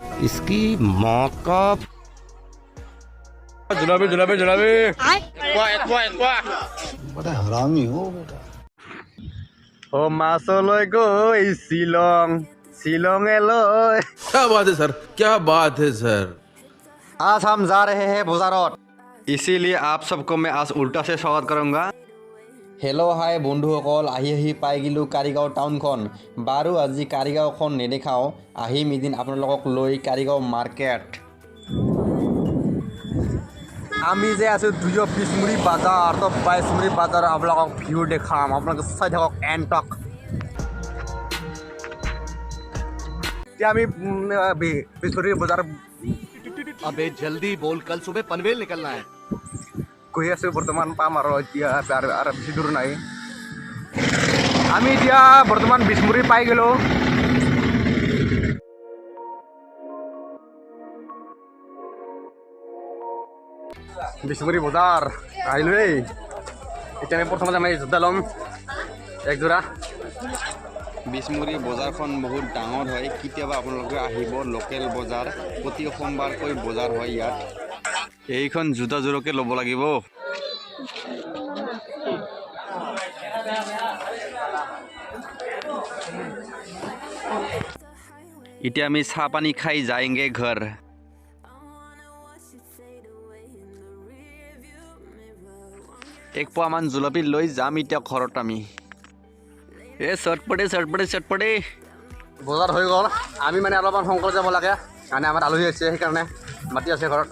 इसकी माँ का जुलाबी जुलाबी जुलाबी बड़ा हरामी हो बेटा। ओ मासলৈ गई शिलং शिलंगे लय क्या बात है सर, क्या बात है सर। आज हम जा रहे हैं बाजारत इसीलिए आप सबको मैं आज उल्टा से स्वागत करूंगा। হেল্ল' হাই বন্ধুসকল, আহি পাই গ'লোঁ কাৰিগাঁও টাউনখন। বাৰু আজি কাৰিগাঁওখন নেদেখাওঁ, আহিম এদিন আপোনালোকক লৈ কাৰিগাঁও মাৰ্কেট। আমি যে আছো ২২ মুড়ি বাজাৰ তো ২২ মুড়ি বাজাৰ আপোনালোকক ভিউ দেখাম, আপোনালোকে চাই থাকক এণ্টক। এতিয়া আমি বিচুৰি বজাৰ अबे जल्दी बोल, कल सुबह पनवेल निकलना है। গৈ আছো, বৰ্তমান পাম আৰু এতিয়া আৰু বেছি দূৰ নাই। আমি এতিয়া বৰ্তমান বিচমুৰি পাই গ'লোঁ। বিচমুৰি বজাৰ আহিলোঁ। এতিয়া আমি প্ৰথমতে আমি জোতা ল'ম একযোৰা। বিচমুৰি বজাৰখন বহুত ডাঙৰ হয়, কেতিয়াবা আপোনালোকে আহিব। লোকেল বজাৰ প্ৰতি সোমবাৰকৈ বজাৰ হয় ইয়াত। এইখন জোতাযোৰকে ল'ব লাগিব। এতিয়া আমি চাহ পানী খাই যায়গে ঘৰ। এক পোৱামান জলপি লৈ যাম এতিয়া ঘৰত আমি। চটপটে বজাৰ হৈ গ'ল। আমি মানে অলপমান সোনকালে যাব লাগে, মানে আমাৰ আলহী আছে, সেইকাৰণে মাতি আছে ঘৰত।